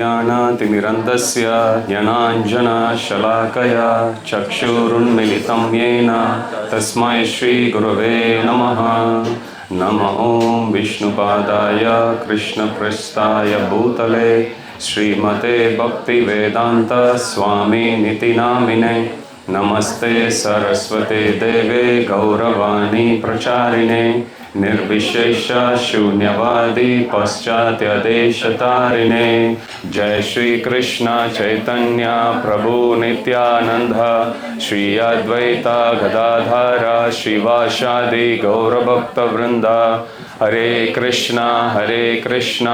ज्ञानातिमिरन्दस्य ज्ञानाञ्जनशलाकया चक्षुरुन्मिलितं येन तस्मै श्रीगुरवे नमः। नमः ॐ विष्णुपादाय कृष्णपृष्ठाय भूतले श्रीमते भक्तिवेदान्त स्वामिनिति नामिने। नमस्ते सरस्वते देवे गौरवाणी प्रचारिणे निर्विशेष शून्यवादी पश्चात्यदेशतारिणे। जय श्री कृष्ण चैतन्य प्रभु नित्यानंद श्री अद्वैत गदाधर श्रीवासादि गौरभक्तवृंद। हरे कृष्णा कृष्ण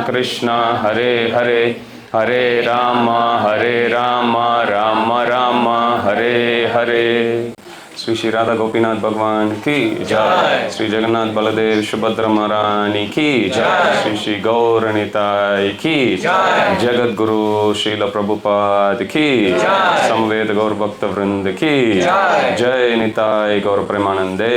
कृष्ण हरे हरे, हरे राम राम राम हरे हरे। श्री श्री राधा गोपीनाथ भगवान की जय। श्री जगन्नाथ बलदेव सुभद्रा महारानी की जय। श्री श्री गौर निताय की जय। जगत गुरु श्रील प्रभुपाद की जय। समवेत गौर भक्त वृंद की जय। जय निताय गौर प्रेमानंदे।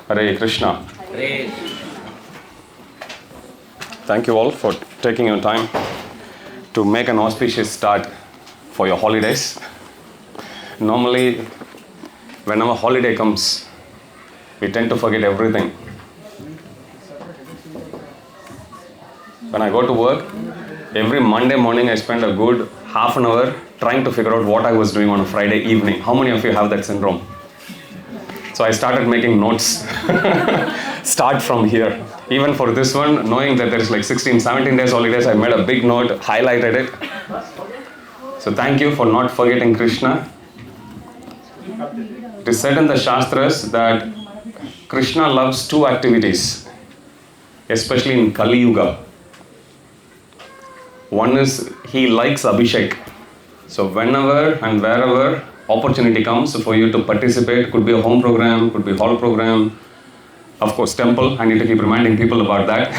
Hare Krishna. Thank you all for taking your time to make an auspicious start for your holidays. Normally, whenever holiday comes, we tend to forget everything. When I go to work, every Monday morning I spend a good half an hour trying to figure out what I was doing on a Friday evening. How many of you have that syndrome? So I started making notes. Start from here. Even for this one, knowing that there is like 16, 17 days holidays, I made a big note, highlighted it. So thank you for not forgetting Krishna. It is said in the Shastras that Krishna loves two activities, especially in Kali Yuga. One is he likes Abhishek. So whenever and wherever opportunity comes for you to participate, could be a home program, could be hall program, of course temple, I need to keep reminding people about that.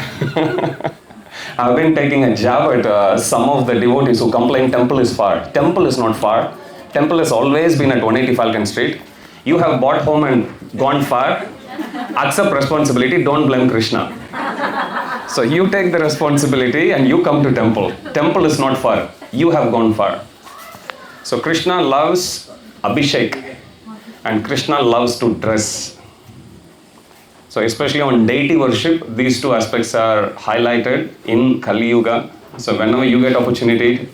I've been taking a jab at some of the devotees who complain temple is far. Temple is not far. Temple has always been at 180 Falcon Street. You have bought home and gone far. Accept responsibility, don't blame Krishna. So you take the responsibility and you come to temple. Temple is not far. You have gone far. So Krishna loves Abhishek and Krishna loves to dress. So especially on deity worship, these two aspects are highlighted in Kali Yuga. So whenever you get opportunity,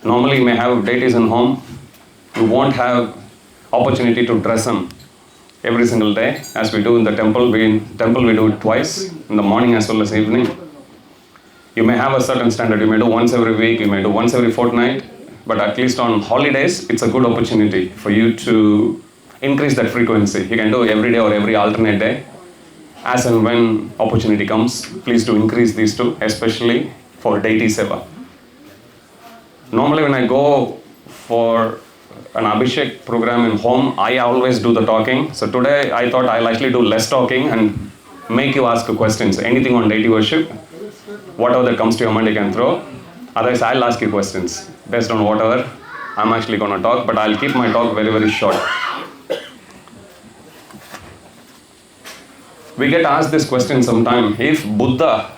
normally you may have deities in home, you won't have opportunity to dress them every single day as we do in the temple. We do it twice, in the morning as well as evening. You may have a certain standard, you may do once every week, you may do once every fortnight, but at least on holidays, it's a good opportunity for you to increase that frequency. You can do every day or every alternate day. As and when opportunity comes, please do increase these two, especially for deity seva. Normally when I go for an Abhishek program in home, I always do the talking. So today I thought I'll actually do less talking and make you ask questions. Anything on deity worship, whatever that comes to your mind you can throw. Otherwise I'll ask you questions based on whatever I'm actually going to talk, but I'll keep my talk very, very short. We get asked this question sometime. If Buddha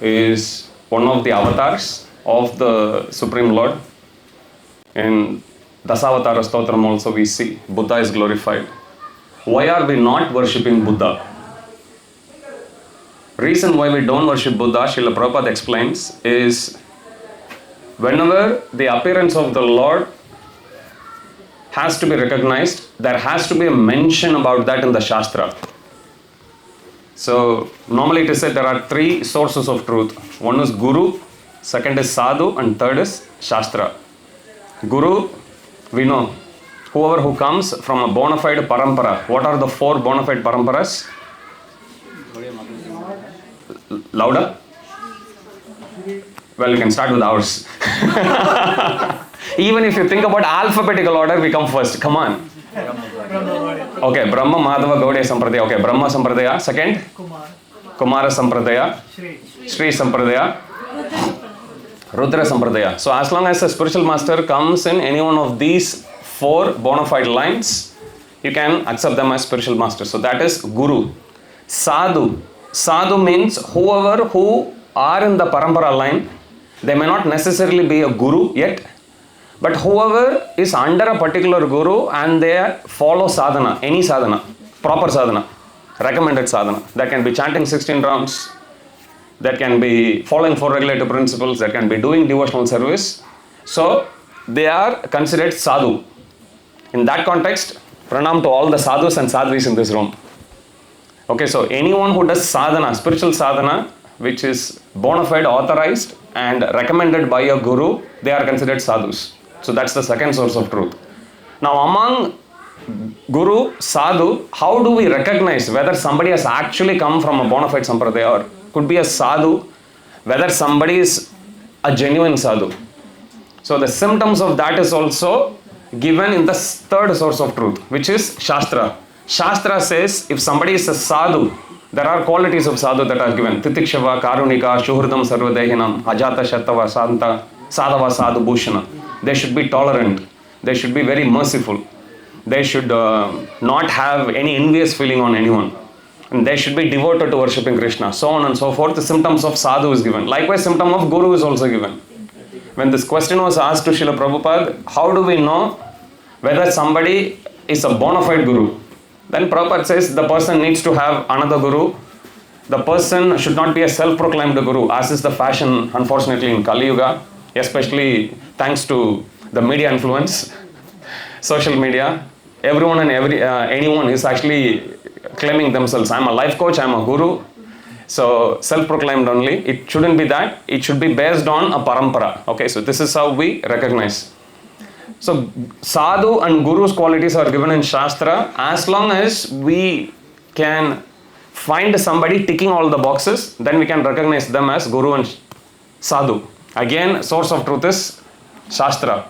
is one of the avatars of the Supreme Lord, in Dasavatara Stotram also we see Buddha is glorified. Why are we not worshipping Buddha? Reason why we don't worship Buddha, Srila Prabhupada explains, is whenever the appearance of the Lord has to be recognized, there has to be a mention about that in the Shastra. So normally it is said there are three sources of truth. One is Guru, second is Sadhu, and third is Shastra. Guru, we know, whoever who comes from a bona fide parampara. What are the four bona fide paramparas? Louder? Well, you can start with ours. Even if you think about alphabetical order, we come first. Come on. Okay, Brahma, Madhava, Gaudiya Sampradaya. Okay, Brahma Sampradaya. Second? Kumara Sampradaya. Sri Sampradaya. Rudra Sampradaya. So as long as a spiritual master comes in any one of these four bona fide lines, you can accept them as spiritual masters. So that is Guru. Sadhu. Sadhu means whoever who are in the parampara line. They may not necessarily be a guru yet, but whoever is under a particular guru and they follow sadhana, any sadhana, proper sadhana, recommended sadhana. That can be chanting 16 rounds, that can be following 4 regulative principles, that can be doing devotional service. So they are considered sadhu. In that context, pranam to all the sadhus and sadhvis in this room. Okay, so anyone who does sadhana, spiritual sadhana, which is bona fide, authorized and recommended by a guru, they are considered sadhus. So that's the second source of truth. Now among guru, sadhu, how do we recognize whether somebody has actually come from a bona fide sampradaya or could be a sadhu, whether somebody is a genuine sadhu? So the symptoms of that is also given in the third source of truth, which is Shastra. Shastra says if somebody is a sadhu, there are qualities of sadhu that are given. Titikshava, Karunika, Shuhridam, Sarvadehinam, Ajata, Shatava, Santa, Sadhava, Sadhu, Bhushana. They should be tolerant. They should be very merciful. They should not have any envious feeling on anyone. And they should be devoted to worshipping Krishna. So on and so forth. The symptoms of sadhu is given. Likewise, symptom of guru is also given. When this question was asked to Srila Prabhupada, how do we know whether somebody is a bona fide guru? Then Prabhupada says the person needs to have another guru. The person should not be a self-proclaimed guru, as is the fashion, unfortunately, in Kali Yuga, especially thanks to the media influence, social media. Everyone and anyone is actually claiming themselves. I'm a life coach, I'm a guru. So self-proclaimed only. It shouldn't be that. It should be based on a parampara. Okay, so this is how we recognize. So sadhu and guru's qualities are given in Shastra. As long as we can find somebody ticking all the boxes, then we can recognize them as guru and sadhu. Again, source of truth is Shastra.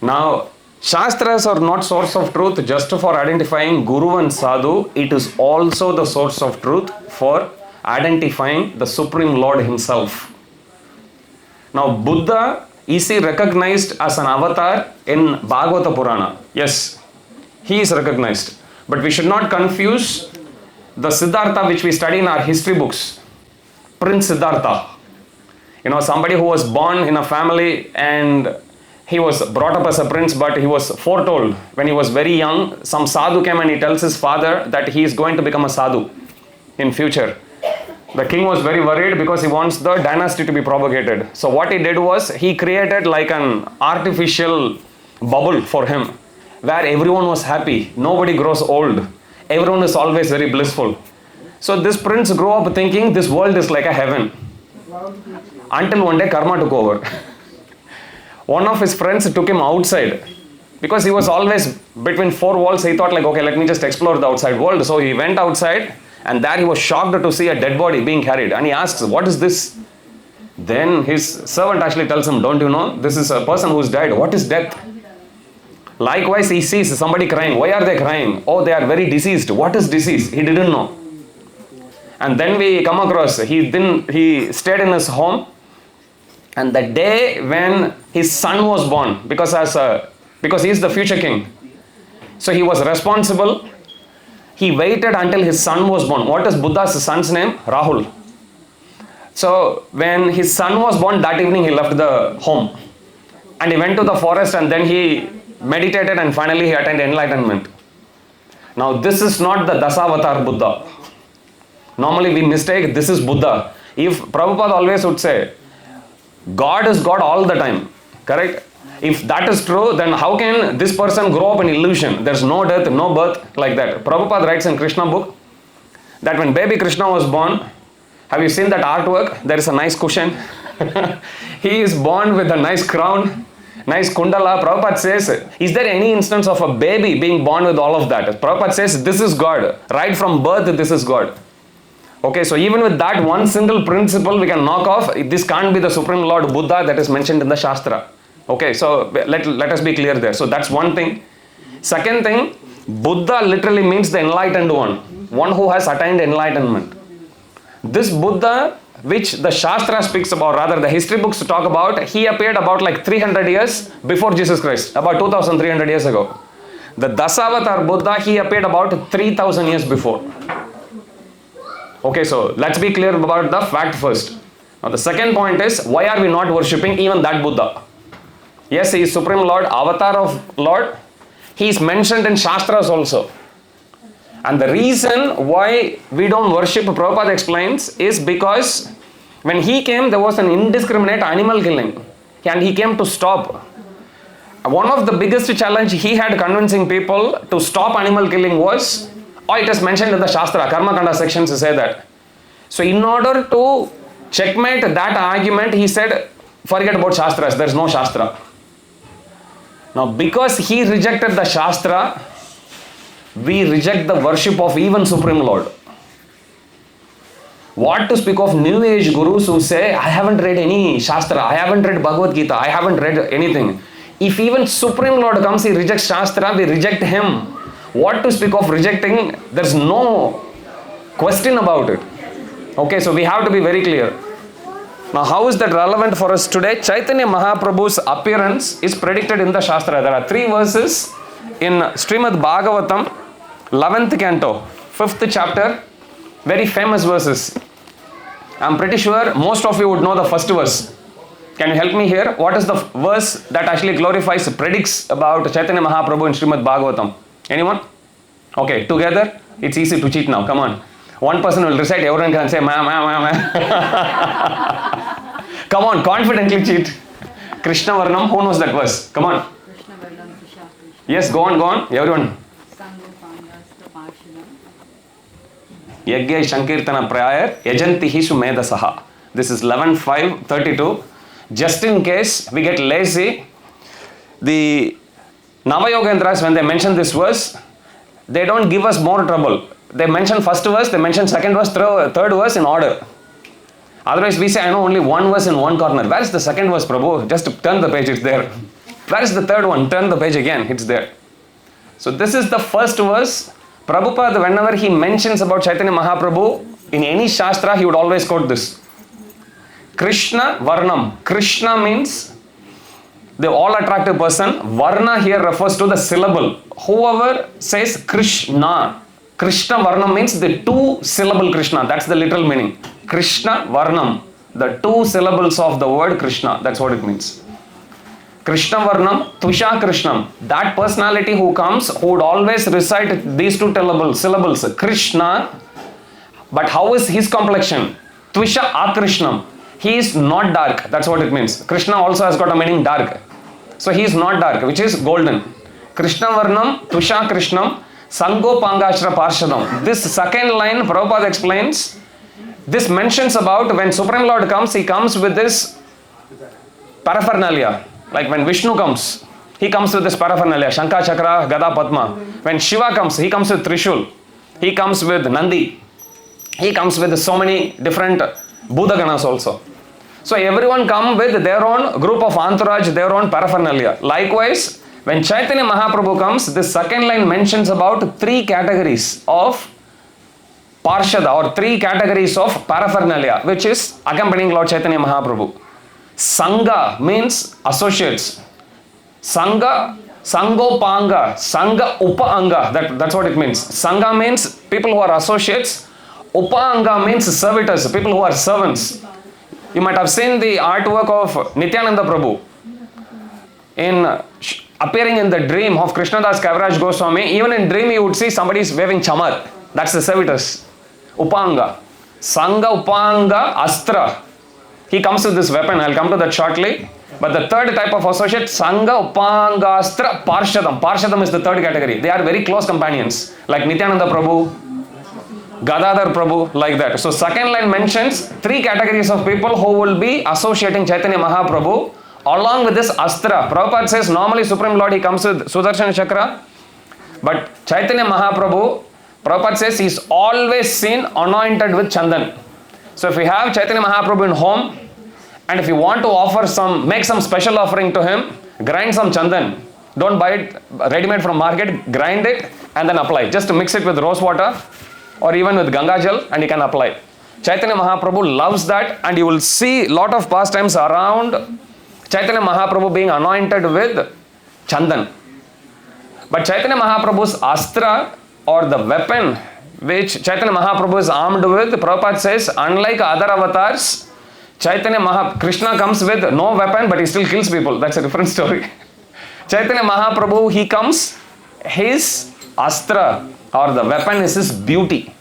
Now, Shastras are not source of truth just for identifying guru and sadhu. It is also the source of truth for identifying the Supreme Lord himself. Now, Buddha, is he recognized as an avatar in Bhagavata Purana? Yes, he is recognized. But we should not confuse the Siddhartha which we study in our history books. Prince Siddhartha. You know, somebody who was born in a family and he was brought up as a prince, but he was foretold when he was very young. Some sadhu came and he tells his father that he is going to become a sadhu in future. The king was very worried because he wants the dynasty to be propagated. So what he did was he created like an artificial bubble for him where everyone was happy. Nobody grows old. Everyone is always very blissful. So this prince grew up thinking this world is like a heaven. Until one day karma took over. One of his friends took him outside because he was always between 4 walls. He thought like, okay, let me just explore the outside world. So he went outside. And there he was shocked to see a dead body being carried. And he asks, what is this? Then his servant actually tells him, don't you know? This is a person who's died. What is death? Likewise, he sees somebody crying. Why are they crying? Oh, they are very diseased. What is disease? He didn't know. And then we come across, he stayed in his home. And the day when his son was born, because he is the future king. So he was responsible. He waited until his son was born. What is Buddha's son's name? Rahul. So when his son was born, that evening he left the home. And he went to the forest and then he meditated and finally he attained enlightenment. Now this is not the Dasavatar Buddha. Normally we mistake this is Buddha. If Prabhupada always would say, God is God all the time. Correct? If that is true, then how can this person grow up in illusion? There's no death, no birth, like that. Prabhupada writes in Krishna book that when baby Krishna was born, have you seen that artwork? There is a nice cushion. He is born with a nice crown, nice kundala. Prabhupada says, is there any instance of a baby being born with all of that? Prabhupada says, this is God. Right from birth, this is God. Okay, so even with that one single principle, we can knock off, this can't be the Supreme Lord Buddha that is mentioned in the Shastra. Okay, so let us be clear there. So that's one thing. Second thing, Buddha literally means the enlightened one who has attained enlightenment. This Buddha, which the Shastra speaks about, rather the history books talk about, he appeared about like 300 years before Jesus Christ, about 2300 years ago. The Dasavatar Buddha, he appeared about 3000 years before. Okay, so let's be clear about the fact first. Now the second point is, why are we not worshipping even that Buddha? Yes, he is Supreme Lord, Avatar of Lord. He is mentioned in Shastras also. And the reason why we don't worship, Prabhupada explains, is because when he came, there was an indiscriminate animal killing. And he came to stop. One of the biggest challenge he had convincing people to stop animal killing was, it is mentioned in the Shastra, Karma Kanda sections say that. So in order to checkmate that argument, he said, forget about Shastras, there is no Shastra. Now because he rejected the Shastra, we reject the worship of even Supreme Lord. What to speak of New Age gurus who say, I haven't read any Shastra, I haven't read Bhagavad Gita, I haven't read anything. If even Supreme Lord comes, he rejects Shastra, we reject him. What to speak of rejecting? There's no question about it. Okay, so we have to be very clear. Now, how is that relevant for us today? Chaitanya Mahaprabhu's appearance is predicted in the Shastra. There are 3 verses in Srimad Bhagavatam, 11th canto, 5th chapter, very famous verses. I'm pretty sure most of you would know the first verse. Can you help me here? What is the verse that actually glorifies, predicts about Chaitanya Mahaprabhu in Srimad Bhagavatam? Anyone? Okay, together, it's easy to cheat now. Come on. One person will recite, everyone can say, ma, ma, ma, ma. Come on, confidently cheat. Krishna Varnam, who knows that verse? Come on. Yes, go on, everyone. Yagya Shankirtana Prayar, Yajantihi Sumedasaha. This is 11.5.32. Just in case we get lazy, the Navayogendras, when they mention this verse, they don't give us more trouble. They mention first verse, they mention second verse, third verse in order. Otherwise we say, I know only one verse in one corner. Where is the second verse, Prabhu? Just turn the page, it's there. Where is the third one? Turn the page again, it's there. So this is the first verse. Prabhupada, whenever he mentions about Chaitanya Mahaprabhu, in any Shastra, he would always quote this. Krishna Varnam. Krishna means the all-attractive person. Varna here refers to the syllable. Whoever says Krishna, Krishna Varnam means the 2-syllable Krishna. That's the literal meaning. Krishna Varnam. The 2 syllables of the word Krishna. That's what it means. Krishna Varnam, Tvisha Krishnam. That personality who comes, who would always recite these 2 syllables, Krishna. But how is his complexion? Tvisha Akrishnam. He is not dark. That's what it means. Krishna also has got a meaning dark. So he is not dark, which is golden. Krishna Varnam, Tvisha Krishnam, Sangopangashra Parshadam. This second line, Prabhupada explains, this mentions about when Supreme Lord comes, he comes with this paraphernalia. Like when Vishnu comes, he comes with this paraphernalia, Shankha, Chakra, Gada, Padma. When Shiva comes, he comes with Trishul. He comes with Nandi. He comes with so many different Budaganas also. So everyone come with their own group of entourage, their own paraphernalia. Likewise, when Chaitanya Mahaprabhu comes, this second line mentions about 3 categories of Parshada or 3 categories of paraphernalia, which is accompanying Lord Chaitanya Mahaprabhu. Sangha means associates. Sangha, Sangopanga, Sangha Upaanga, that's what it means. Sangha means people who are associates. Upaanga means servitors, people who are servants. You might have seen the artwork of Nityananda Prabhu in appearing in the dream of Krishnadas Kaviraj Goswami. Even in dream you would see somebody is waving chamar. That's the servitors. Upanga. Sangha Upanga Astra. He comes with this weapon. I'll come to that shortly. But the third type of associate, Sangha Upanga Astra Parshadam. Parshadam is the third category. They are very close companions. Like Nityananda Prabhu, Gadadhar Prabhu, like that. So second line mentions 3 categories of people who will be associating Chaitanya Mahaprabhu along with this Astra. Prabhupada says normally Supreme Lord he comes with Sudarshan Chakra, but Chaitanya Mahaprabhu, Prabhupada says he is always seen anointed with Chandan. So if we have Chaitanya Mahaprabhu in home and if you want to offer make some special offering to him, grind some Chandan. Don't buy it ready-made from market, grind it and then apply. Just mix it with rose water or even with Ganga Jal and you can apply. Chaitanya Mahaprabhu loves that, and you will see a lot of pastimes around Chaitanya Mahaprabhu being anointed with Chandan. But Chaitanya Mahaprabhu's Astra or the weapon which Chaitanya Mahaprabhu is armed with. Prabhupada says, unlike other avatars, Krishna comes with no weapon, but he still kills people. That's a different story. Chaitanya Mahaprabhu, he comes, his astra or the weapon is his beauty.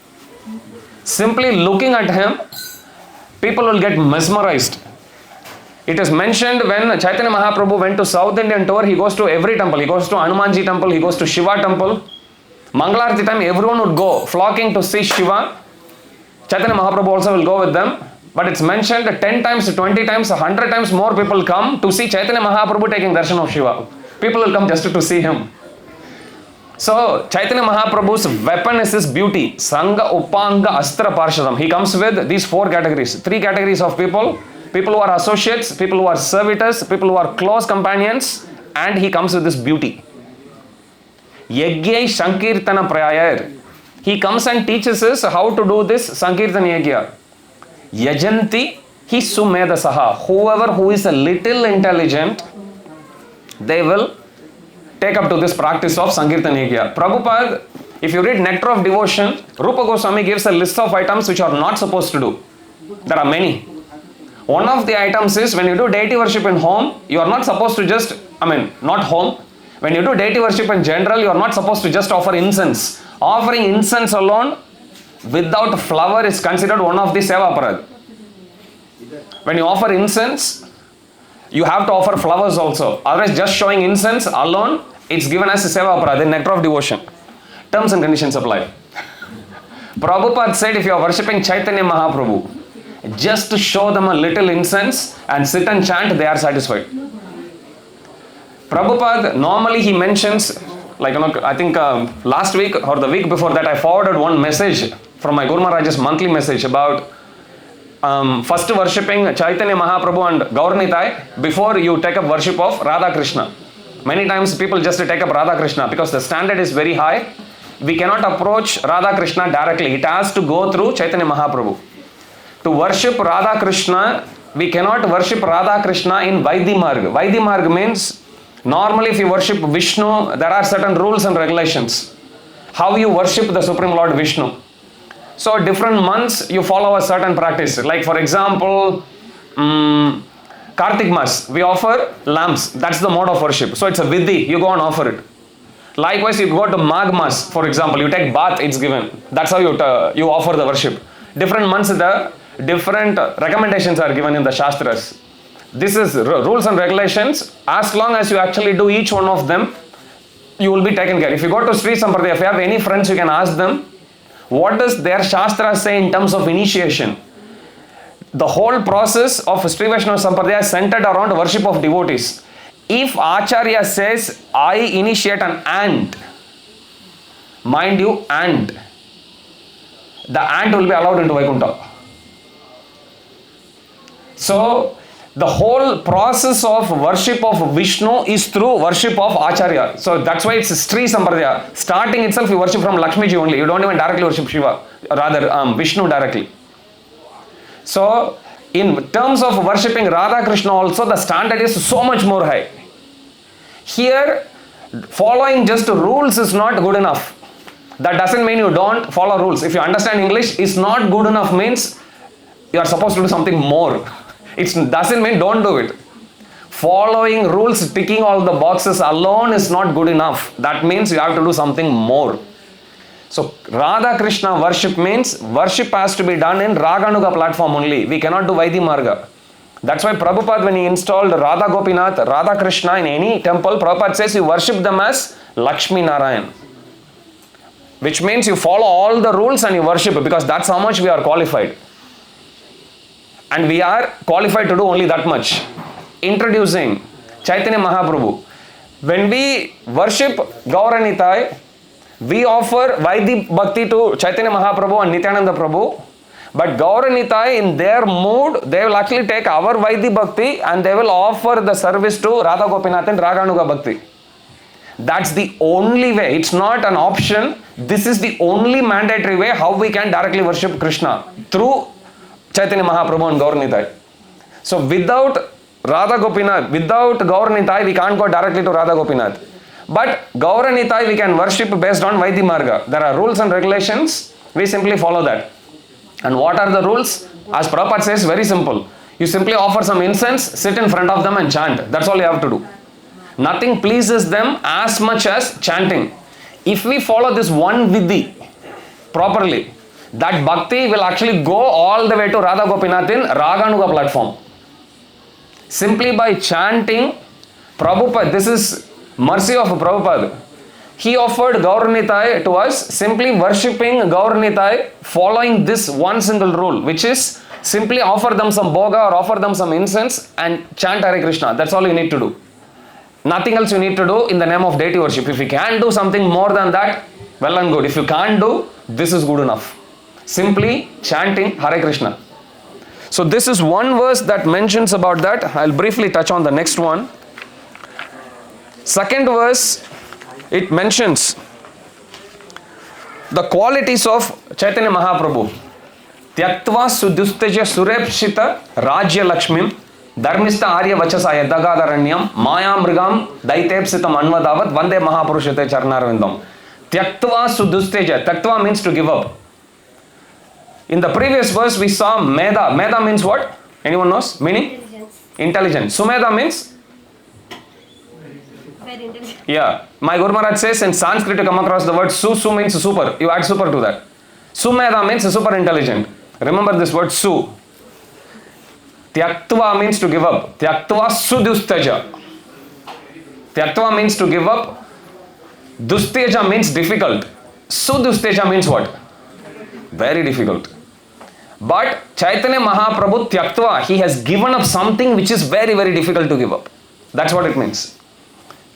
Simply looking at him, people will get mesmerized. It is mentioned when Chaitanya Mahaprabhu went to South Indian tour, he goes to every temple. He goes to Hanumanji temple, he goes to Shiva temple. Mangalarti time, everyone would go, flocking to see Shiva. Chaitanya Mahaprabhu also will go with them. But it's mentioned 10 times, 20 times, 100 times more people come to see Chaitanya Mahaprabhu taking darshan of Shiva. People will come just to see him. So, Chaitanya Mahaprabhu's weapon is his beauty. Sangha, Upanga, Astra, Parshadam. He comes with these 4 categories. 3 categories of people. People who are associates, people who are servitors, people who are close companions. And he comes with this beauty. Yagyai Sankirtana Prayayar. He comes and teaches us how to do this Sankirtana Yagya. Yajanti hi sumedasaha. Whoever who is a little intelligent, they will take up to this practice of Sankirtan Yagya. Prabhupada, if you read Nectar of Devotion, Rupa Goswami gives a list of items which are not supposed to do. There are many. One of the items is when you do deity worship in home, you are not supposed to just, not home. When you do deity worship in general, you are not supposed to just offer incense. Offering incense alone without flower is considered one of the seva aparad. When you offer incense, you have to offer flowers also. Otherwise, just showing incense alone, it's given as a seva aparad, the nectar of devotion. Terms and conditions apply. Prabhupada said if you are worshipping Chaitanya Mahaprabhu, just to show them a little incense and sit and chant, they are satisfied. Prabhupada, normally he mentions, I think last week or the week before that, I forwarded one message from my Guru Maharaj's monthly message about first worshipping Chaitanya Mahaprabhu and Gauranitai before you take up worship of Radha Krishna. Many times people just take up Radha Krishna because the standard is very high. We cannot approach Radha Krishna directly. It has to go through Chaitanya Mahaprabhu. To worship Radha Krishna, we cannot worship Radha Krishna in Vaidhi Marg. Vaidhi Marg means normally if you worship Vishnu, there are certain rules and regulations. How you worship the Supreme Lord Vishnu. So different months you follow a certain practice. Like for example, Kartik Mas, we offer lamps. That's the mode of worship. So it's a vidhi, you go and offer it. Likewise, you go to Magh Mas, for example, you take bath, it's given. That's how you offer the worship. Different months, the different recommendations are given in the Shastras. This is rules and regulations. As long as you actually do each one of them, you will be taken care. If you go to Sri Sampradaya, if you have any friends, you can ask them, what does their Shastra say in terms of initiation? The whole process of Sri Vaishnava Sampradaya is centered around worship of devotees. If Acharya says, I initiate an ant, mind you, ant, the ant will be allowed into Vaikuntha. So, the whole process of worship of Vishnu is through worship of Acharya. So that's why it's Sri Sampradaya. Starting itself, you worship from Lakshmi Ji only. You don't even directly worship Shiva, rather Vishnu directly. So in terms of worshipping Radha Krishna also, the standard is so much more high. Here, following just rules is not good enough. That doesn't mean you don't follow rules. If you understand English, it's not good enough means you are supposed to do something more. It doesn't mean don't do it. Following rules, ticking all the boxes alone is not good enough. That means you have to do something more. So Radha Krishna worship means worship has to be done in Raganuga platform only. We cannot do Vaidhi Marga. That's why Prabhupada, when he installed Radha Gopinath, Radha Krishna in any temple, Prabhupada says you worship them as Lakshmi Narayan. Which means you follow all the rules and you worship because that's how much we are qualified. And we are qualified to do only that much. Introducing Chaitanya Mahaprabhu. When we worship Gauranitai, we offer Vaidhi Bhakti to Chaitanya Mahaprabhu and Nityananda Prabhu. But Gauranitai, in their mood, they will actually take our Vaidhi Bhakti and they will offer the service to Radha Gopinath and Raganuga Bhakti. That's the only way. It's not an option. This is the only mandatory way how we can directly worship Krishna. Through Chaitanya Mahaprabhu and Gauranitai. So without Radha Gopinath, without Gauranitai, we can't go directly to Radha Gopinath. But Gauranitai we can worship based on Vaidhi Marga. There are rules and regulations. We simply follow that. And what are the rules? As Prabhupada says, very simple. You simply offer some incense, sit in front of them and chant. That's all you have to do. Nothing pleases them as much as chanting. If we follow this one vidhi properly, that bhakti will actually go all the way to Radha Gopinath in Raganuga platform. Simply by chanting, Prabhupada, this is mercy of Prabhupada. He offered Gauranitai to us, simply worshipping Gauranitai, following this one single rule, which is simply offer them some bhoga or offer them some incense and chant Hare Krishna. That's all you need to do. Nothing else you need to do in the name of deity worship. If you can do something more than that, well and good. If you can't do, this is good enough. Simply chanting Hare Krishna. So this is one verse that mentions about that. I'll briefly touch on the next one. Second verse, it mentions the qualities of Chaitanya Mahaprabhu. Tyaktva sudhustaja surepshita rajya lakshmim dharmista arya vachasa yadagadharanyam maya mrigam daitepsitam anvadavat vande mahapurushate charnarvindam. Tyaktva sudhustaja. Tyaktva means to give up. In the previous verse we saw Meda. Meda means what? Anyone knows? Meaning? Intelligence. Sumeda means? Very intelligent. Yeah. My Guru Maharaj says in Sanskrit you come across the word Su. Su means super. You add super to that. Sumeda means super intelligent. Remember this word Su. Tyaktva means to give up. Tyaktva sudhustaja. Tyaktva means to give up. Dusteja means difficult. Sudhusteja means what? Very difficult. But Chaitanya Mahaprabhu Tyaktva, he has given up something which is very, very difficult to give up. That's what it means.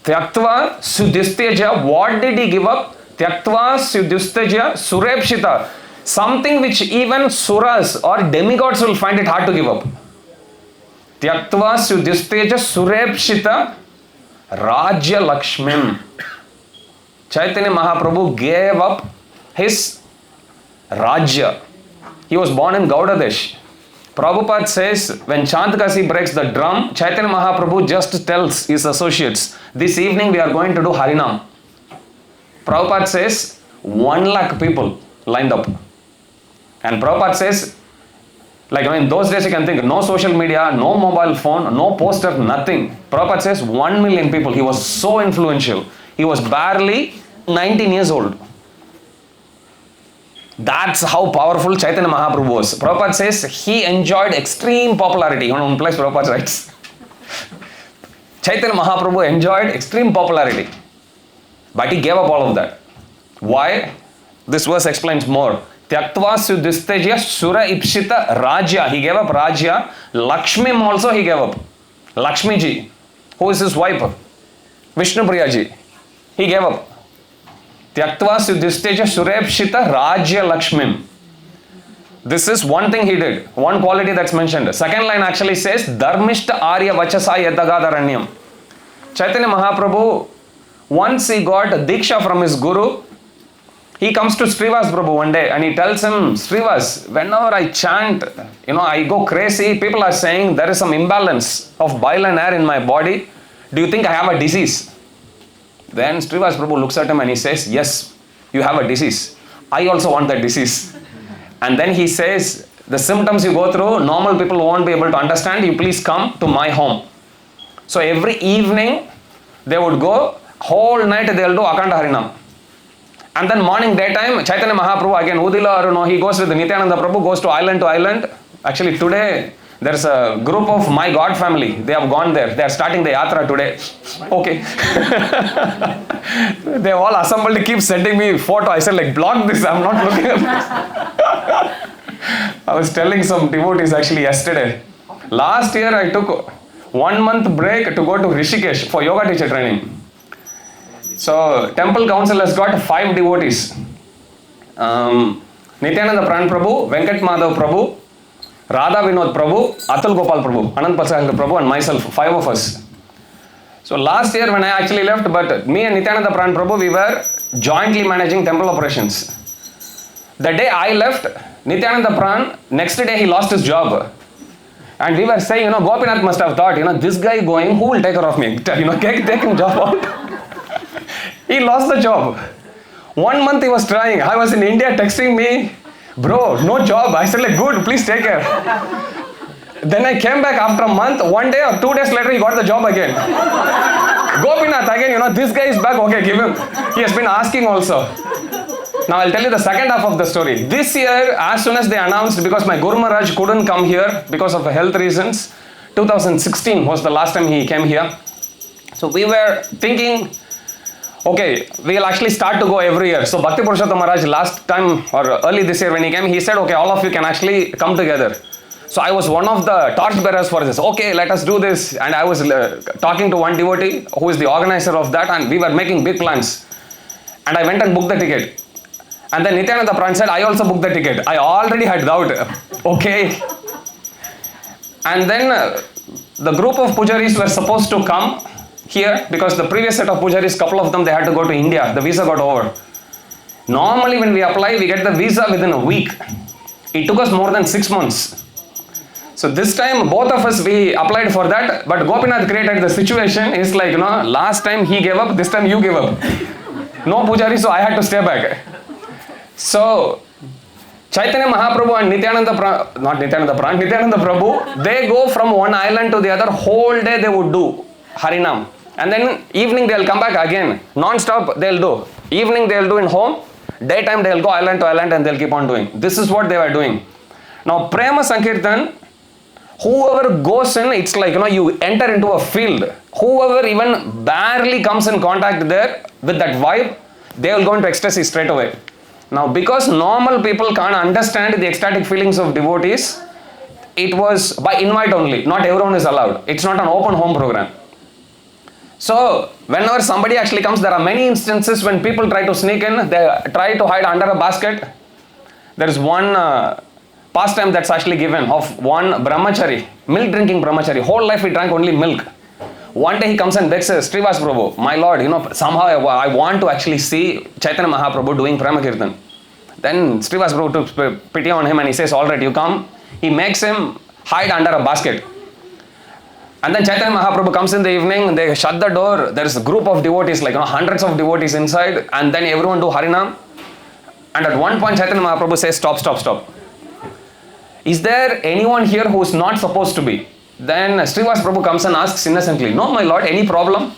Tyaktva sudhusteja. What did he give up? Tyaktva sudhusteja surepshita. Something which even suras or demigods will find it hard to give up. Tyaktva sudhusteja surepshita rajya lakshmim. Chaitanya Mahaprabhu gave up his Rajya. He was born in Gaudadesh. Prabhupada says when Chandkasi breaks the drum, Chaitanya Mahaprabhu just tells his associates, this evening we are going to do Harinam. Prabhupada says 1 lakh people lined up. And Prabhupada says, like in those days you can think, no social media, no mobile phone, no poster, nothing. Prabhupada says 1 million people. He was so influential. He was barely 19 years old. That's how powerful Chaitanya Mahaprabhu was. Prabhupada says he enjoyed extreme popularity. One place Prabhupada writes. Chaitanya Mahaprabhu enjoyed extreme popularity. But he gave up all of that. Why? This verse explains more. Tyaktva sudhusteja sura ipshita rajya. He gave up rajya. Lakshmim also he gave up. Lakshmi ji, who is his wife? Vishnu Priya ji. He gave up. Tyaktva sudhusteja surepshita rajya lakshmim. This is one thing he did. One quality that's mentioned. Second line actually says dharmishta arya vachasa yadagadharanyam. Chaitanya Mahaprabhu, once he got diksha from his guru, he comes to Srivas Prabhu one day and he tells him, Srivas, whenever I chant, I go crazy. People are saying there is some imbalance of bile and air in my body. Do you think I have a disease? Then Srivas Prabhu looks at him and he says, yes, you have a disease. I also want that disease. And then he says, the symptoms you go through, normal people won't be able to understand. You please come to my home. So every evening, they would go, whole night they will do Akhanda Harinam. And then morning, daytime, Chaitanya Mahaprabhu, again, Udila, he goes with Nityananda Prabhu, goes to island. Actually, today, there's a group of my God family. They have gone there. They are starting the yatra today. Okay. They all assembled to keep sending me photo. I said, block this. I'm not looking at this. I was telling some devotees actually yesterday. Last year, I took 1 month break to go to Rishikesh for yoga teacher training. So, temple council has got 5 devotees. Nityananda Pran Prabhu, Venkat Madhav Prabhu, Radha Vinod Prabhu, Atul Gopal Prabhu, Anand Pasangha Prabhu and myself, 5 of us. So last year when I actually left, but me and Nityananda Pran Prabhu, we were jointly managing temple operations. The day I left, Nityananda Pran, next day he lost his job. And we were saying, Gopinath must have thought, this guy going, who will take care of me? Take him job out. He lost the job. 1 month he was trying. I was in India texting me, bro, no job. I said like, good, please take care. Then I came back after a month. 1 day or 2 days later, he got the job again. Gopinath again, this guy is back. Okay, give him. He has been asking also. Now I'll tell you the second half of the story. This year, as soon as they announced, because my Guru Maharaj couldn't come here because of health reasons, 2016 was the last time he came here. So we were thinking, okay, we'll actually start to go every year. So Bhakti Purushottam Maharaj last time or early this year when he came, he said, okay, all of you can actually come together. So I was one of the torch bearers for this. Okay, let us do this. And I was talking to one devotee who is the organizer of that, and we were making big plans. And I went and booked the ticket. And then Nityananda Pran said, I also booked the ticket. I already had doubt. Okay. And then the group of pujaris were supposed to come here because the previous set of pujaris, couple of them, they had to go to India. The visa got over. Normally when we apply, we get the visa within a week. It took us more than 6 months. So this time, both of us, we applied for that. But Gopinath created the situation. It's like, last time he gave up, this time you gave up. No pujari, so I had to stay back. So Chaitanya Mahaprabhu and Nityananda Prabhu, they go from one island to the other. Whole day they would do Harinam. And then evening they'll come back again. Non-stop they'll do. Evening they'll do in home. Daytime they'll go island to island and they'll keep on doing. This is what they were doing. Now Prema Sankirtan, whoever goes in, it's like, you enter into a field. Whoever even barely comes in contact there with that vibe, they will go into ecstasy straight away. Now, because normal people can't understand the ecstatic feelings of devotees, it was by invite only. Not everyone is allowed. It's not an open home program. So, whenever somebody actually comes, there are many instances when people try to sneak in, they try to hide under a basket. There is one pastime that's actually given of one brahmachari, milk drinking brahmachari. Whole life he drank only milk. One day he comes and begs Srivas Prabhu, my lord, somehow I want to actually see Chaitanya Mahaprabhu doing Prema Kirtan. Then Srivas Prabhu took pity on him and he says, all right, you come. He makes him hide under a basket. And then Chaitanya Mahaprabhu comes in the evening, they shut the door, there is a group of devotees, like hundreds of devotees inside, and then everyone do Harinam. And at one point Chaitanya Mahaprabhu says, stop. Is there anyone here who is not supposed to be? Then Srivas Prabhu comes and asks innocently, no my lord, any problem?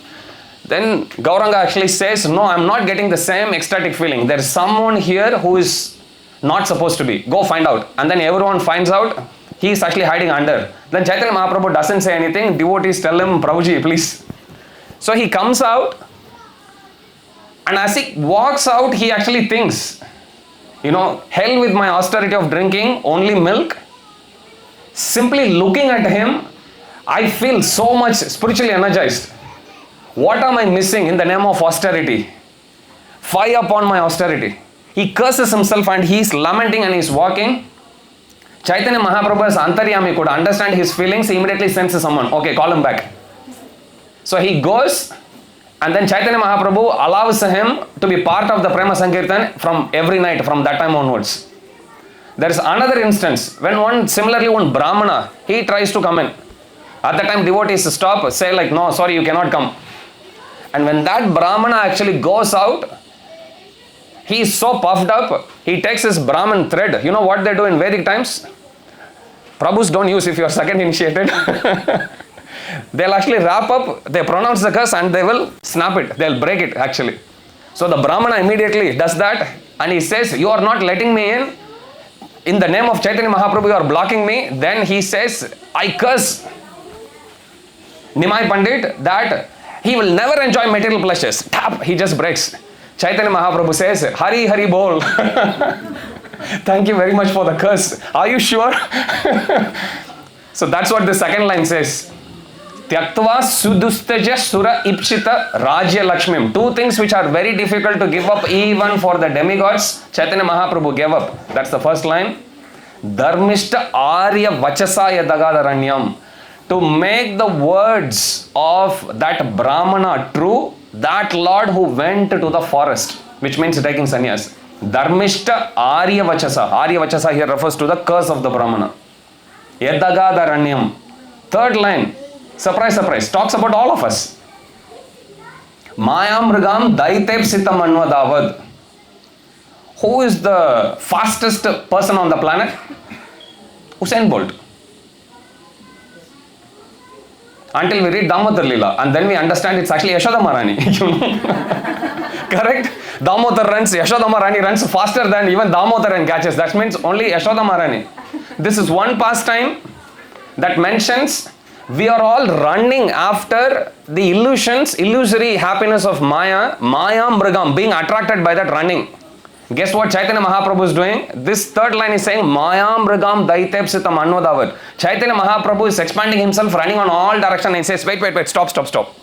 Then Gauranga actually says, no, I'm not getting the same ecstatic feeling. There is someone here who is not supposed to be. Go find out. And then everyone finds out he is actually hiding under. Then Chaitanya Mahaprabhu doesn't say anything. Devotees tell him, Prabhuji, please. So he comes out, and as he walks out, he actually thinks, hell with my austerity of drinking only milk. Simply looking at him, I feel so much spiritually energized. What am I missing in the name of austerity? Fie upon my austerity. He curses himself and he is lamenting and he is walking. Chaitanya Mahaprabhu as Antaryami could understand his feelings. He immediately sends someone. Okay, call him back. So he goes, and then Chaitanya Mahaprabhu allows him to be part of the Prema Sankirtan from every night from that time onwards. There is another instance when one Brahmana, he tries to come in. At that time devotees stop, say like, no, sorry, you cannot come. And when that Brahmana actually goes out, he is so puffed up, he takes his Brahman thread. You know what they do in Vedic times? Prabhus don't use if you are second initiated. They'll actually wrap up, they pronounce the curse and they will snap it. They'll break it actually. So the Brahmana immediately does that and he says, you are not letting me in. In the name of Chaitanya Mahaprabhu, you are blocking me. Then he says, I curse Nimai Pandit that he will never enjoy material pleasures. Tap, he just breaks. Chaitanya Mahaprabhu says, Hari Hari Bol. Thank you very much for the curse. Are you sure? So that's what the second line says. Tyaktva sudustaja sura ipchita rajya lakshmim. Two things which are very difficult to give up even for the demigods. Chaitanya Mahaprabhu gave up. That's the first line. Dharmishta arya vachasaya dagadaranyam. To make the words of that Brahmana true, that Lord who went to the forest, which means taking sannyas. Dharmishta arya vachasa. Arya vachasa here refers to the curse of the Brahmana. Yadagadaranyam. Third line. Surprise, surprise. Talks about all of us. Maya mrigam daitep sitam anvadavad. Who is the fastest person on the planet? Usain Bolt. Until we read Damodar Leela, and then we understand it's actually Yashoda Maharani. You know? Correct? Damodar runs, Yashoda Maharani runs faster than even Damodar and catches. That means only Yashoda Maharani. This is one pastime that mentions we are all running after the illusory happiness of Maya, Maya Mrigam, being attracted by that running. Guess what Chaitanya Mahaprabhu is doing? This third line is saying, Maya Mrigam Daiteb Sitam Anvadavat. Chaitanya Mahaprabhu is expanding himself, running on all directions, and he says, wait, stop.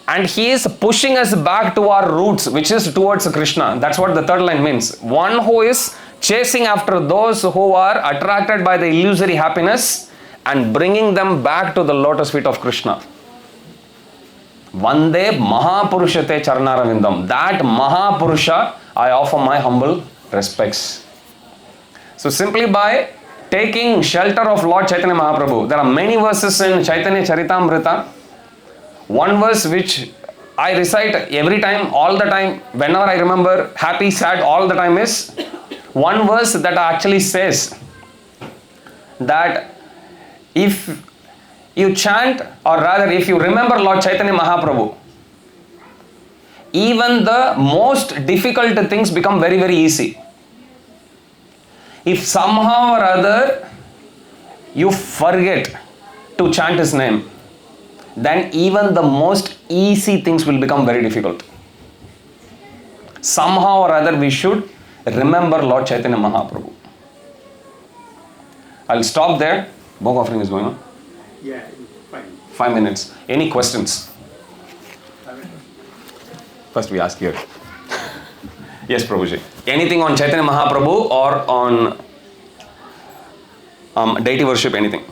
And he is pushing us back to our roots, which is towards Krishna. That's what the third line means. One who is chasing after those who are attracted by the illusory happiness and bringing them back to the lotus feet of Krishna. Vande Mahapurushate Charnaravindam. That Mahapurusha, I offer my humble respects. So simply by taking shelter of Lord Chaitanya Mahaprabhu, there are many verses in Chaitanya Charitamrita. One verse which I recite every time, all the time, whenever I remember, happy, sad, all the time is one verse that actually says that if you chant, or rather if you remember Lord Chaitanya Mahaprabhu, even the most difficult things become very, very easy. If somehow or other you forget to chant his name, then even the most easy things will become very difficult. Somehow or other we should remember Lord Chaitanya Mahaprabhu. I'll stop there. Bhog offering is going on. Yeah, fine. 5 minutes. Any questions? First we ask here. Yes, Prabhuji. Anything on Chaitanya Mahaprabhu or on deity worship, anything?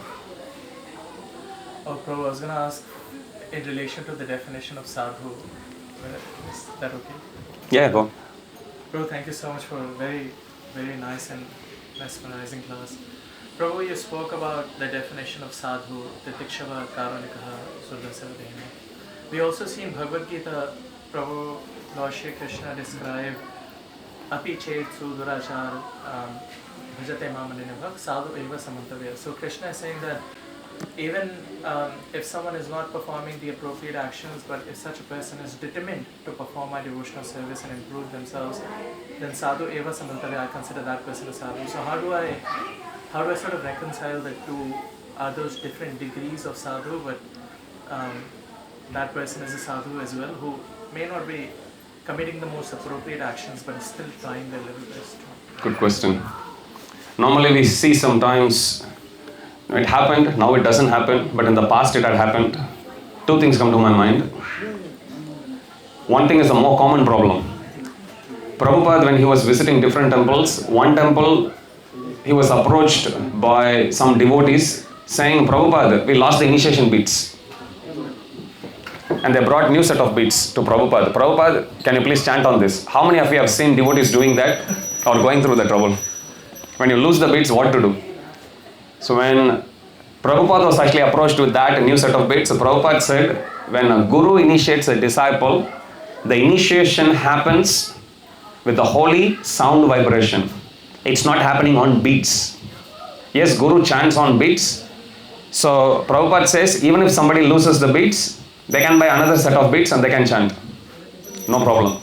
Oh, Prabhu, I was going to ask in relation to the definition of sadhu. Is that okay? Yeah, go. Prabhu, thank you so much for a very, very nice and mesmerizing class. Prabhu, you spoke about the definition of sadhu, titikshava karanikaha surdasavadena. We also see in Bhagavad Gita, Prabhu, Lord Shri Krishna described api chet sudurachar bhajate mamanina sadhu eva samantavya. So Krishna is saying that even if someone is not performing the appropriate actions, but if such a person is determined to perform my devotional service and improve themselves, then sadhu eva samantavya, I consider that person a sadhu. So how do I sort of reconcile the two? Are those different degrees of sadhu, but that person is a sadhu as well, who may not be committing the most appropriate actions, but is still trying their level best? Good question. Normally we see sometimes it happened, now it doesn't happen, but in the past it had happened. Two things come to my mind. One thing is a more common problem. Prabhupada, when he was visiting different temples, one temple he was approached by some devotees saying, Prabhupada, we lost the initiation beads. And they brought new set of beads to Prabhupada. Prabhupada, can you please chant on this? How many of you have seen devotees doing that or going through the trouble? When you lose the beads, what to do? So when Prabhupada was actually approached with that new set of beads, Prabhupada said, when a guru initiates a disciple, the initiation happens with the holy sound vibration. It's not happening on beats. Yes, Guru chants on beats. So Prabhupada says, even if somebody loses the beats, they can buy another set of beats and they can chant. No problem.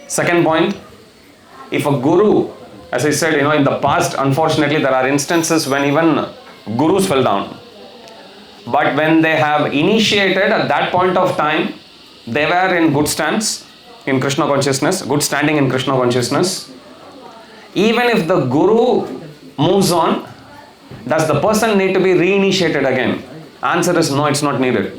Second point, if a guru, as I said, in the past, unfortunately, there are instances when even gurus fell down. But when they have initiated at that point of time, they were in good stance in Krishna consciousness, good standing in Krishna consciousness. Even if the guru moves on, does the person need to be reinitiated again? Answer is no, it's not needed.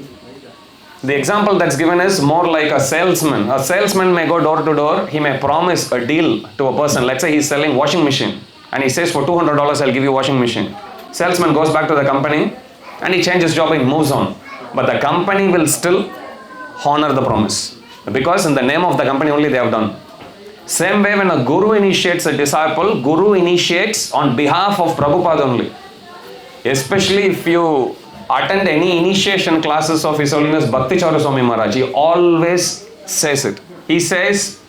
The example that's given is more like a salesman. A salesman may go door to door. He may promise a deal to a person. Let's say he's selling washing machine and he says for $200 I'll give you washing machine. Salesman goes back to the company and he changes job and moves on. But the company will still honor the promise because in the name of the company only they have done. Same way when a guru initiates a disciple, guru initiates on behalf of Prabhupada only. Especially if you attend any initiation classes of His Holiness Bhakti Charu Swami Maharaj, he always says it. He says,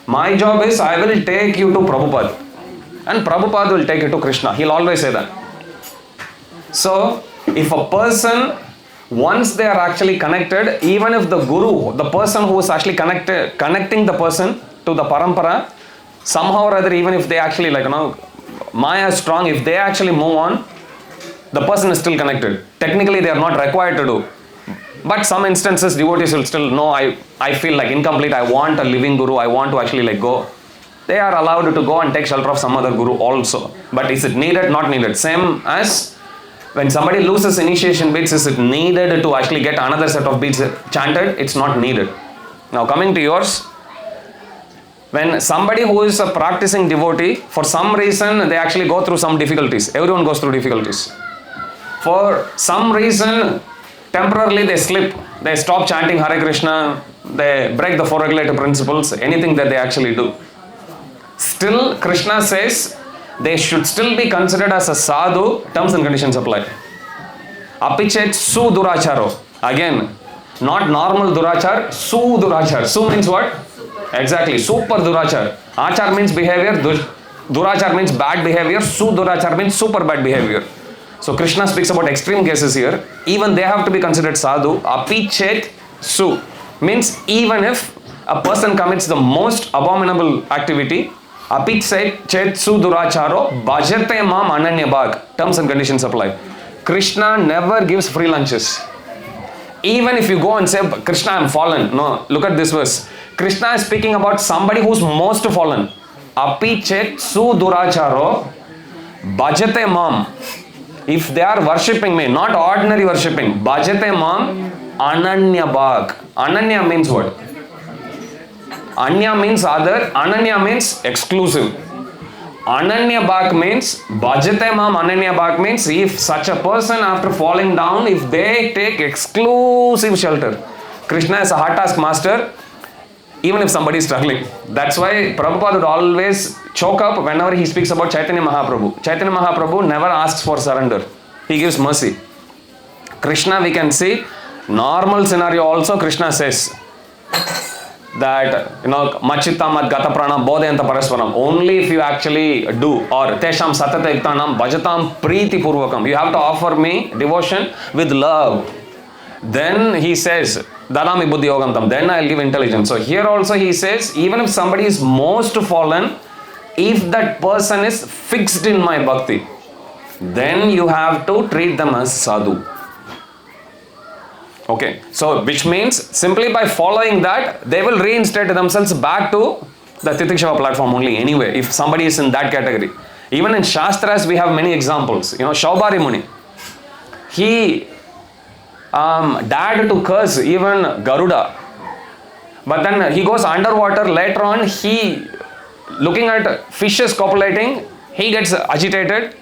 my job is I will take you to Prabhupada. And Prabhupada will take you to Krishna. He'll always say that. So, if a person, once they are actually connected, even if the guru, the person who is actually connecting the person to the parampara, somehow or other, even if they actually Maya is strong, if they actually move on, the person is still connected. Technically, they are not required to do. But some instances, devotees will still know, I feel like incomplete, I want a living guru, I want to actually go. They are allowed to go and take shelter of some other guru also. But is it needed? Not needed. Same as when somebody loses initiation beads, is it needed to actually get another set of beads chanted? It's not needed. Now coming to yours, when somebody who is a practicing devotee, for some reason they actually go through some difficulties. Everyone goes through difficulties. For some reason, temporarily they slip. They stop chanting Hare Krishna. They break the four regulative principles. Anything that they actually do. Still, Krishna says they should still be considered as a sadhu. Terms and conditions apply. Apichet su duracharo. Again, not normal durachar, su durachar. Su means what? Exactly, super durachar. Achar means behavior, durachar means bad behavior, su durachar means super bad behavior. So Krishna speaks about extreme cases here. Even they have to be considered sadhu. Apichet su means even if a person commits the most abominable activity, apichet su duracharo bhajate mam ananya bhag. Terms and conditions apply. Krishna never gives free lunches. Even if you go and say, Krishna, I am fallen. No, look at this verse. Krishna is speaking about somebody who's most fallen. Apichet su duracharo bhajate mam. If they are worshipping me, not ordinary worshipping, bhajate mam ananya bhag. Ananya means what? Anya means other, Ananya means exclusive. Ananya bhag means, bhajate mam ananya bhag means if such a person after falling down, if they take exclusive shelter. Krishna is a hard task master, even if somebody is struggling. That's why Prabhupada would always choke up whenever he speaks about Chaitanya Mahaprabhu. Chaitanya Mahaprabhu never asks for surrender. He gives mercy. Krishna, we can see, normal scenario also Krishna says that, machita mad gata prana bodhayanta paraswaram. Only if you actually do, or tesham satata yuktanam bhajatam preeti purvakam. You have to offer me devotion with love. Then he says, Dadami buddhi yogam tam. Then I'll give intelligence. So here also he says, even if somebody is most fallen, if that person is fixed in my bhakti, then you have to treat them as sadhu. Okay, so which means simply by following that, they will reinstate themselves back to the Titikshava platform only anyway, if somebody is in that category. Even in Shastras, we have many examples. Shaubhari Muni, he dared to curse even Garuda. But then he goes underwater. Later on, he, looking at fishes copulating, he gets agitated.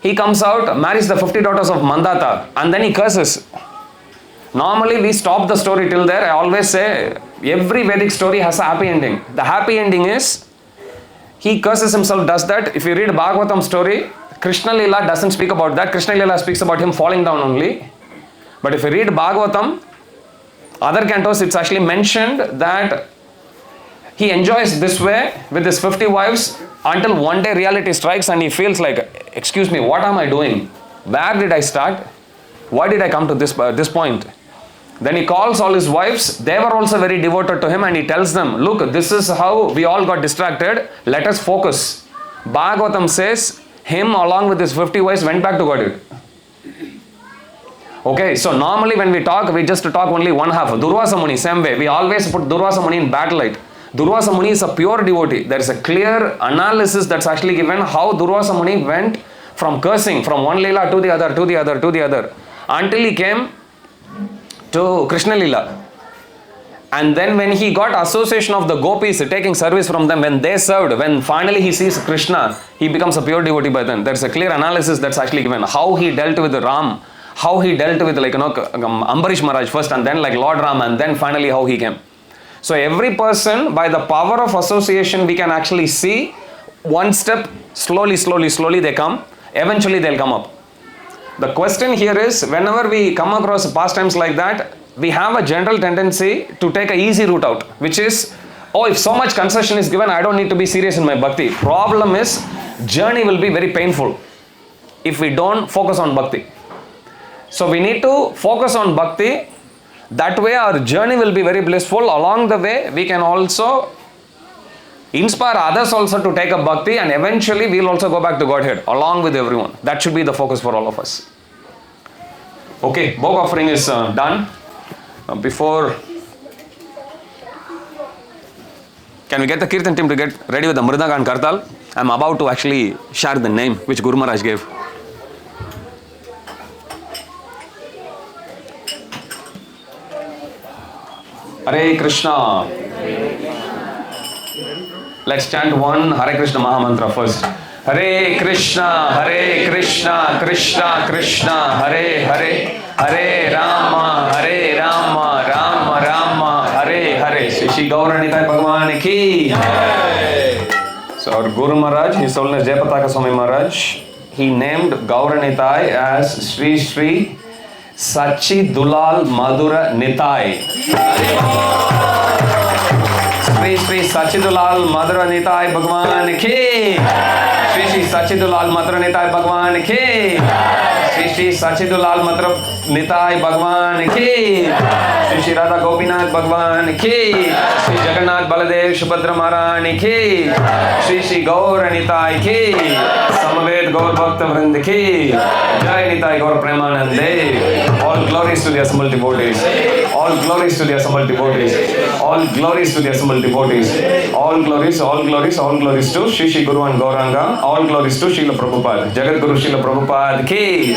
He comes out, marries the 50 daughters of Mandata, and then he curses. Normally, we stop the story till there. I always say, every Vedic story has a happy ending. The happy ending is, he curses himself, does that. If you read Bhagavatam story, Krishna Lila doesn't speak about that. Krishna Lila speaks about him falling down only. But if you read Bhagavatam, other cantos, it's actually mentioned that he enjoys this way with his 50 wives until one day reality strikes and he feels like, excuse me, what am I doing? Where did I start? Why did I come to this point? Then he calls all his wives. They were also very devoted to him and he tells them, look, this is how we all got distracted. Let us focus. Bhagavatam says, him along with his 50 wives went back to Godhead. Okay, so normally when we talk, we just talk only one half. Durvasa Muni, same way. We always put Durvasa Muni in bad light. Durvasa Muni is a pure devotee. There is a clear analysis that's actually given how Durvasa Muni went from cursing from one Leela to the other, to the other, to the other, until he came to Krishna Leela. And then when he got association of the gopis taking service from them, when they served, when finally he sees Krishna, he becomes a pure devotee by then. There's a clear analysis that's actually given. How he dealt with Ram, how he dealt with Ambarish Maharaj first and then Lord Ram and then finally how he came. So every person, by the power of association, we can actually see one step, slowly they come. Eventually they'll come up. The question here is, whenever we come across pastimes like that, we have a general tendency to take an easy route out, which is, oh, if so much concession is given, I don't need to be serious in my bhakti. Problem is, journey will be very painful if we don't focus on bhakti. So we need to focus on bhakti. That way our journey will be very blissful. Along the way, we can also inspire others also to take up bhakti, and eventually we will also go back to Godhead along with everyone. That should be the focus for all of us. Okay, bhog offering is done. Before, can we get the Kirtan team to get ready with the Mridanga and Kartal? I'm about to actually share the name which Guru Maharaj gave. Hare Krishna. Let's chant one Hare Krishna Mahamantra first. Hare Krishna, Krishna Krishna, Hare Hare, Hare Rama, Rama Rama, Hare Hare. Shri Gauranitai Bhagwan ki. So our Guru Maharaj, His Holiness Jayapataka Swami Maharaj, he named Gauranitai as Sri Sri Sachi Dulal Madhura Nitai. Sri Sri Sachidulal Madhura Nitai Bhagwan ki. Sri Sri Sachidulal Madhura Nitai Bhagwan ki. Sri Sri Sachidulal Madhura Nitai Bhagwan ki. Sri Sri Radha Gopinath Bhagwan ki. Sri Jagannath Baladev Subhadra Maharani ki. Sri Sri Gaur Nitai ki. Samaved Gaur Bhakta Vrind ki. Jai Nitai Gaur Premanande. All glories to the assembled devotees. All glories to the assembled devotees. All glories to the assembled devotees. All glories to Shri Shri Guru and Gauranga. All glories to Srila Prabhupada. Jagat Guru Srila Prabhupada ki.